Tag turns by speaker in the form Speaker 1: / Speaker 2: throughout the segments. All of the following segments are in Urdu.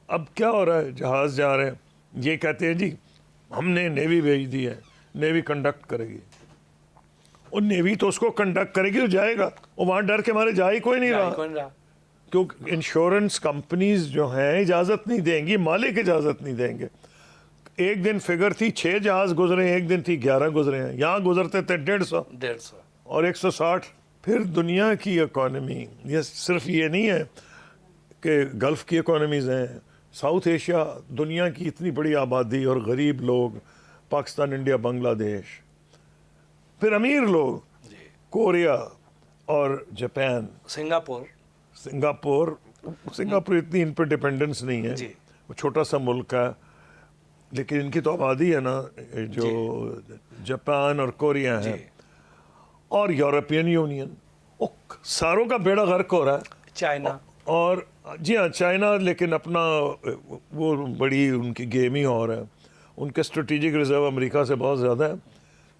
Speaker 1: اب کیا ہو رہا ہے, جہاز جا رہے ہیں, یہ کہتے ہیں جی ہم نے نیوی بھیج دی ہے, نیوی کنڈکٹ کرے گی. اور نیوی تو اس کو کنڈکٹ کرے گی تو جائے گا, اور وہاں ڈر کے ہمارے جا ہی کوئی نہیں رہا, کیونکہ انشورنس کمپنیز جو ہیں اجازت نہیں دیں گی, مالک اجازت نہیں دیں گے. ایک دن فگر تھی 6 جہاز گزرے ہیں, ایک دن تھی 11 گزرے ہیں, یہاں گزرتے تھے 150 اور 160. پھر دنیا کی اکانومی, یہ صرف یہ نہیں ہے کہ گلف کی اکانومیز ہیں, ساؤتھ ایشیا, دنیا کی اتنی بڑی آبادی اور غریب لوگ, پاکستان, انڈیا, بنگلہ دیش, پھر امیر لوگ, کوریا اور جاپان, سنگاپور اتنی ان پہ ڈیپینڈنس نہیں ہے, وہ چھوٹا سا ملک ہے, لیکن ان کی تو آبادی ہے نا, جو جاپان اور کوریا ہے, اور یورپین یونین, ساروں کا بیڑا غرق ہو رہا ہے.
Speaker 2: چائنا,
Speaker 1: اور جی ہاں چائنا, لیکن اپنا وہ بڑی ان کی گیم ہی اور ہے, ان کے اسٹریٹجک ریزرو امریکہ سے بہت زیادہ ہے,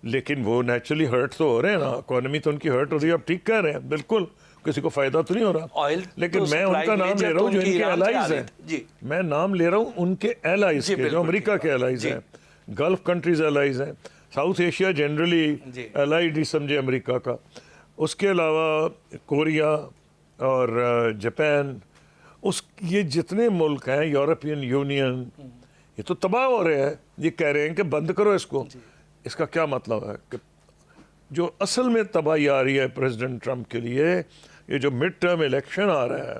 Speaker 1: لیکن وہ نیچرلی ہرٹ تو ہو رہے ہیں نا, اکانومی تو ان کی ہرٹ ہو رہی ہے. اب ٹھیک کہہ رہے ہیں, بالکل کسی کو فائدہ تو نہیں ہو رہا, لیکن میں ان کا نام لے رہا ہوں جو ان کے الائز ہیں, میں نام لے رہا ہوں ان کے الائز کے, جو امریکہ کے الائز ہیں, گلف کنٹریز الائز ہیں, ساؤتھ ایشیا جنرلی الائڈ ہی سمجھے امریکہ کا. اس کے علاوہ کوریا اور جاپان, یہ جتنے ملک ہیں, یورپین یونین, یہ تو تباہ ہو رہے ہیں. یہ کہہ رہے ہیں کہ بند کرو اس کو. اس کا کیا مطلب ہے کہ جو اصل میں تباہی آ رہی ہے پریزیڈنٹ ٹرمپ کے لیے, یہ جو مڈ ٹرم الیکشن آ رہا ہے,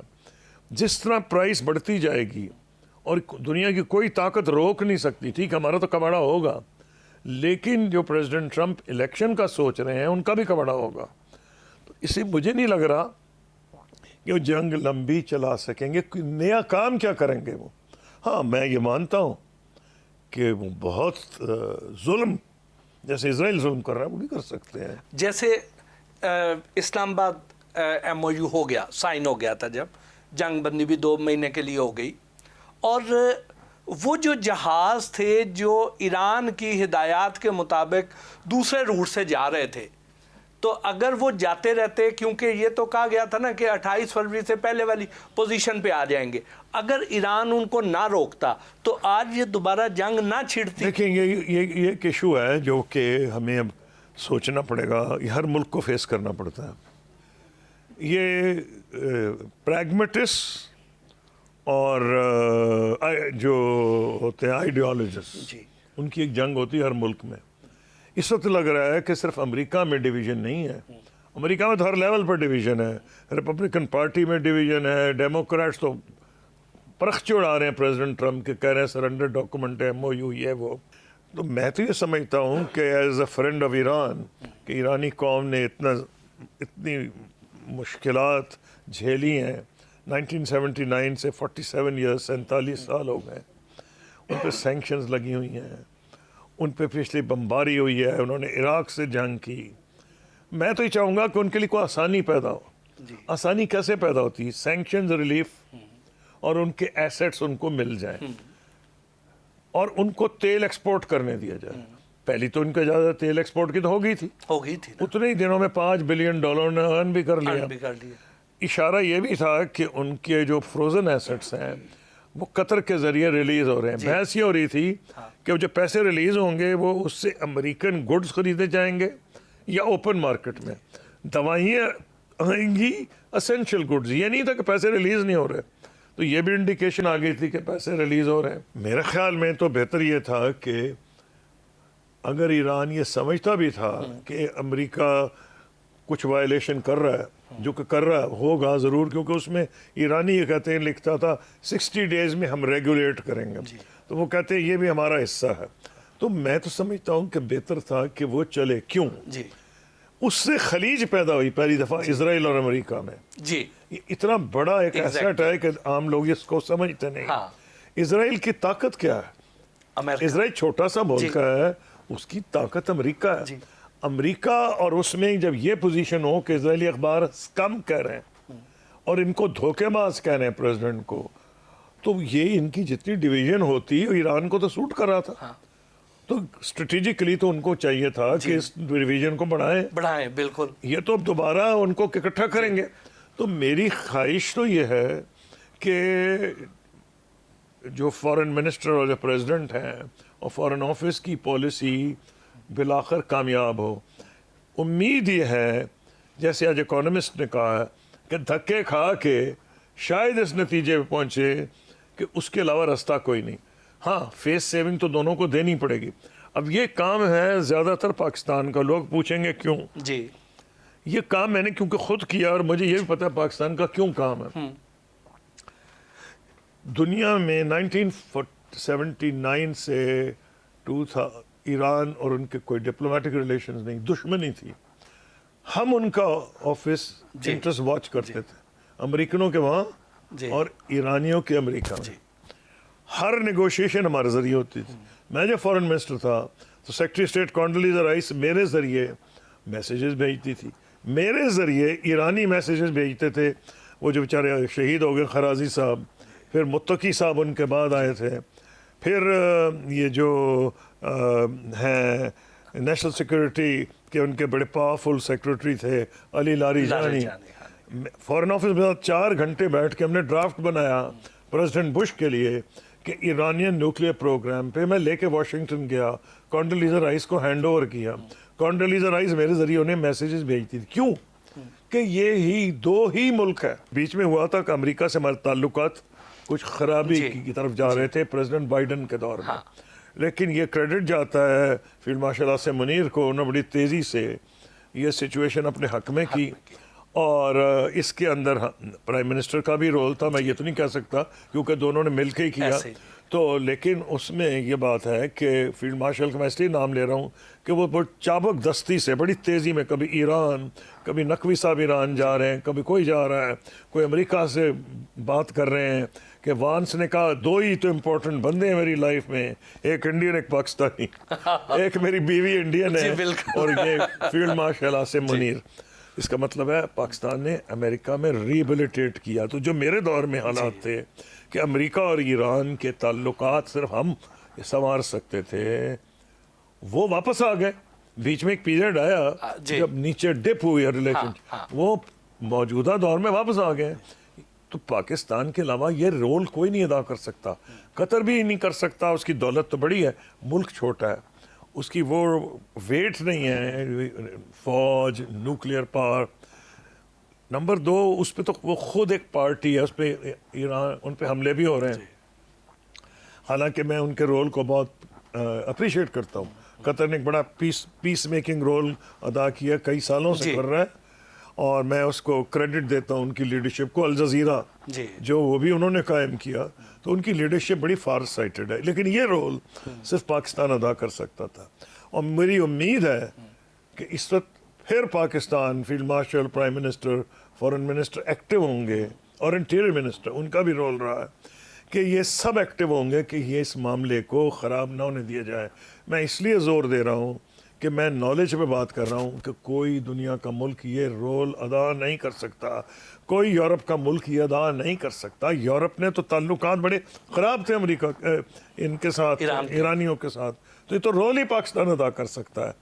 Speaker 1: جس طرح پرائس بڑھتی جائے گی اور دنیا کی کوئی طاقت روک نہیں سکتی. ٹھیک ہمارا تو کباڑا ہوگا, لیکن جو پریزیڈنٹ ٹرمپ الیکشن کا سوچ رہے ہیں ان کا بھی کباڑا ہوگا. تو اسے مجھے نہیں لگ رہا کہ وہ جنگ لمبی چلا سکیں گے. نیا کام کیا کریں گے وہ؟ ہاں میں یہ مانتا ہوں کہ وہ بہت ظلم, جیسے اسرائیل ظلم کر رہا ہے, وہ بھی کر سکتے ہیں.
Speaker 2: جیسے اسلام آباد ایم او یو ہو گیا, سائن ہو گیا تھا, جب جنگ بندی بھی 2 مہینے کے لیے ہو گئی, اور وہ جو جہاز تھے جو ایران کی ہدایات کے مطابق دوسرے روٹ سے جا رہے تھے, تو اگر وہ جاتے رہتے, کیونکہ یہ تو کہا گیا تھا نا کہ 28 فروری سے پہلے والی پوزیشن پہ آ جائیں گے, اگر ایران ان کو نہ روکتا تو آج یہ دوبارہ جنگ نہ چھڑتی.
Speaker 1: دیکھیں یہ ایک ایشو ہے جو کہ ہمیں اب سوچنا پڑے گا, یہ ہر ملک کو فیس کرنا پڑتا ہے. یہ پریگمیٹس اور جو ہوتے ہیں آئیڈیالوجسٹ, ان کی ایک جنگ ہوتی ہے ہر ملک میں. اس وقت لگ رہا ہے کہ صرف امریکہ میں ڈویژن نہیں ہے, امریکہ میں تو ہر لیول پر ڈویژن ہے. ریپبلکن پارٹی میں ڈویژن ہے, ڈیموکریٹس تو پرخ اڑا رہے ہیں پریزیڈنٹ ٹرمپ کے, کہہ رہے ہیں سرنڈر ڈاکومنٹ ہے, MOU یہ وہ. تو میں تو یہ سمجھتا ہوں کہ as a friend of Iran, کہ ایرانی قوم نے اتنی مشکلات جھیلی ہیں 1979 سے 47 ایئرس, 47 سال ہو گئے, ان پہ سینکشنز لگی ہوئی ہیں, ان پہ پچھلی بمباری ہوئی ہے, انہوں نے عراق سے جنگ کی. میں تو یہ چاہوں گا کہ ان کے لیے کوئی آسانی پیدا ہو. آسانی کیسے پیدا ہوتی ہے؟ سینکشنز ریلیف, اور ان کے ایسٹس ان کو مل جائیں, اور ان کو تیل ایکسپورٹ کرنے دیا جائے. پہلی تو ان کا اجازت تیل ایکسپورٹ کی تو ہو گئی تھی, اتنے ہی دنوں میں $5 بلین نے ارن بھی کر لیا. اشارہ یہ بھی تھا کہ ان کے جو فروزن ایسٹس ہیں وہ قطر کے ذریعے ریلیز ہو رہے ہیں. بحث یہ ہو رہی تھی کہ جو پیسے ریلیز ہوں گے وہ اس سے امریکن گڈز خریدے جائیں گے یا اوپن مارکیٹ میں. دوائیاں آئیں گی, اسینشل گڈز, یہ نہیں تھا کہ پیسے ریلیز نہیں ہو رہے. تو یہ بھی انڈیکیشن آ گئی تھی کہ پیسے ریلیز ہو رہے ہیں. میرے خیال میں تو بہتر یہ تھا کہ اگر ایران یہ سمجھتا بھی تھا کہ امریکہ کچھ وائلیشن کر رہا ہے, جو کہ کر رہا ہوگا ضرور, کیونکہ اس میں ایرانی یہ کہتے ہیں, لکھتا تھا 60 ڈیز میں ہم ریگولیٹ کریں گے, تو وہ کہتے ہیں یہ بھی ہمارا حصہ ہے. تو میں تو سمجھتا ہوں کہ بہتر تھا کہ وہ چلے. کیوں؟ اس سے خلیج پیدا ہوئی پہلی دفعہ اسرائیل اور امریکہ میں. اتنا بڑا ایک ایسٹ ہے کہ عام لوگ اس کو سمجھتے نہیں. اسرائیل کی طاقت کیا ہے؟ اسرائیل چھوٹا سا ملک ہے, اس کی طاقت امریکہ ہے. امریکہ اور اس میں جب یہ پوزیشن ہو کہ اسرائیلی اخبار کم کہہ رہے ہیں اور ان کو دھوکے باز کہہ رہے ہیں پریزیڈنٹ کو, تو یہ ان کی جتنی ڈویژن ہوتی ایران کو تو سوٹ کر رہا تھا. تو اسٹریٹجکلی تو ان کو چاہیے تھا کہ اس ڈویژن کو بڑھائیں.
Speaker 2: بالکل.
Speaker 1: یہ تو اب دوبارہ ان کو اکٹھا کریں گے. تو میری خواہش تو یہ ہے کہ جو فارن منسٹر اور جو پریزیڈنٹ ہیں اور فارن آفس کی پالیسی بالآخر کامیاب ہو. امید یہ ہے جیسے آج اکانومسٹ نے کہا ہے کہ دھکے کھا کے شاید اس نتیجے پہ پہنچے کہ اس کے علاوہ راستہ کوئی نہیں. ہاں فیس سیونگ تو دونوں کو دینی پڑے گی. اب یہ کام ہے زیادہ تر پاکستان کا. لوگ پوچھیں گے کیوں؟
Speaker 2: جی
Speaker 1: یہ کام میں نے کیونکہ خود کیا اور مجھے یہ بھی پتا ہے پاکستان کا کیوں کام ہے. دنیا میں 1979 سے ایران اور ان کے کوئی ڈپلومیٹک ریلیشنز نہیں, دشمنی تھی. ہم ان کا آفس انٹرسٹ واچ کرتے تھے, امریکنوں کے وہاں اور ایرانیوں کے امریکہ میں. ہر نیگوشیشن ہمارے ذریعے ہوتی تھی. میں جب فارن منسٹر تھا تو سیکرٹری اسٹیٹ کونڈولیزا رائس میرے ذریعے میسیجز بھیجتی تھی, میرے ذریعے ایرانی میسیجز بھیجتے تھے. وہ جو بیچارے شہید ہو گئے خرازی صاحب, پھر متقی صاحب ان کے بعد آئے تھے, پھر یہ جو ہیں نیشنل سیکورٹی کے ان کے بڑے پاورفل سیکرٹری تھے علی لاری جانی. فارن آفس میں 4 گھنٹے بیٹھ کے ہم نے ڈرافٹ بنایا پریزیڈنٹ بش کے لیے کہ ایرانین نیوکلیئر پروگرام پہ. میں لے کے واشنگٹن گیا, کونڈولیزا رائس کو ہینڈ اوور کیا. کونڈولیزا رائس میرے ذریعے انہیں میسیجز بھیجتی تھی. کیوں؟ کہ یہ ہی 2 ہی ملک ہے. بیچ میں ہوا تھا کہ امریکہ سے ہمارے تعلقات کچھ خرابی کی طرف جا رہے تھے پریزیڈنٹ بائیڈن کے دور میں, لیکن یہ کریڈٹ جاتا ہے فیلڈ مارشل عاصم منیر کو. انہوں نے بڑی تیزی سے یہ سچویشن اپنے حق میں کی, اور اس کے اندر پرائم منسٹر کا بھی رول تھا. میں یہ تو نہیں کہہ سکتا کیونکہ دونوں نے مل کے ہی کیا تو, لیکن اس میں یہ بات ہے کہ فیلڈ مارشل کا میں اس لیے نام لے رہا ہوں کہ وہ بہت چابک دستی سے بڑی تیزی میں, کبھی ایران, کبھی نقوی صاحب ایران جا رہے ہیں, کبھی کوئی جا رہا ہے, کوئی امریکہ سے بات کر رہے ہیں کہ وانس نے کہا 2 ہی تو امپورٹنٹ بندے ہیں میری لائف میں, ایک انڈین ایک پاکستانی, ایک میری بیوی انڈین ہے اور یہ فیلڈ مارشل عاصم منیر. اس کا مطلب ہے پاکستان نے امریکہ میں ریبلیٹیٹ کیا. تو جو میرے دور میں حالات تھے کہ امریکہ اور ایران کے تعلقات صرف ہم سنوار سکتے تھے, وہ واپس آ گئے. بیچ میں ایک پیریڈ آیا جب نیچے ڈپ ہوئی ریلیشن, وہ موجودہ دور میں واپس آ گئے. تو پاکستان کے علاوہ یہ رول کوئی نہیں ادا کر سکتا, قطر بھی نہیں کر سکتا. اس کی دولت تو بڑی ہے, ملک چھوٹا ہے, اس کی وہ ویٹ نہیں ہے, فوج, نیوکلیئر پاور. نمبر 2 اس پہ تو وہ خود ایک پارٹی ہے, اس پہ ایران ان پہ حملے بھی ہو رہے ہیں. حالانکہ میں ان کے رول کو بہت اپریشیٹ کرتا ہوں. قطر نے ایک بڑا پیس میکنگ رول ادا کیا, کئی سالوں سے کر رہا ہے, اور میں اس کو کریڈٹ دیتا ہوں ان کی لیڈرشپ کو. الجزیرہ جو وہ بھی انہوں نے قائم کیا, تو ان کی لیڈرشپ بڑی فار سائٹڈ ہے. لیکن یہ رول صرف پاکستان ادا کر سکتا تھا, اور میری امید ہے کہ اس وقت پھر Pakistan field marshal, prime minister, foreign minister active ہوں گے, اور انٹیریئر منسٹر ان کا بھی رول رہا ہے کہ یہ سب ایکٹیو ہوں گے کہ یہ اس معاملے کو خراب نہ ہونے دیا جائے. میں اس لیے زور دے رہا ہوں کہ میں نالج پہ بات کر رہا ہوں کہ کوئی دنیا کا ملک یہ رول ادا نہیں کر سکتا, کوئی یورپ کا ملک یہ ادا نہیں کر سکتا. یورپ نے تو تعلقات بڑے خراب تھے امریکہ ان کے ساتھ, ایرانیوں کے ساتھ, تو یہ تو رول ہی پاکستان ادا کر سکتا ہے.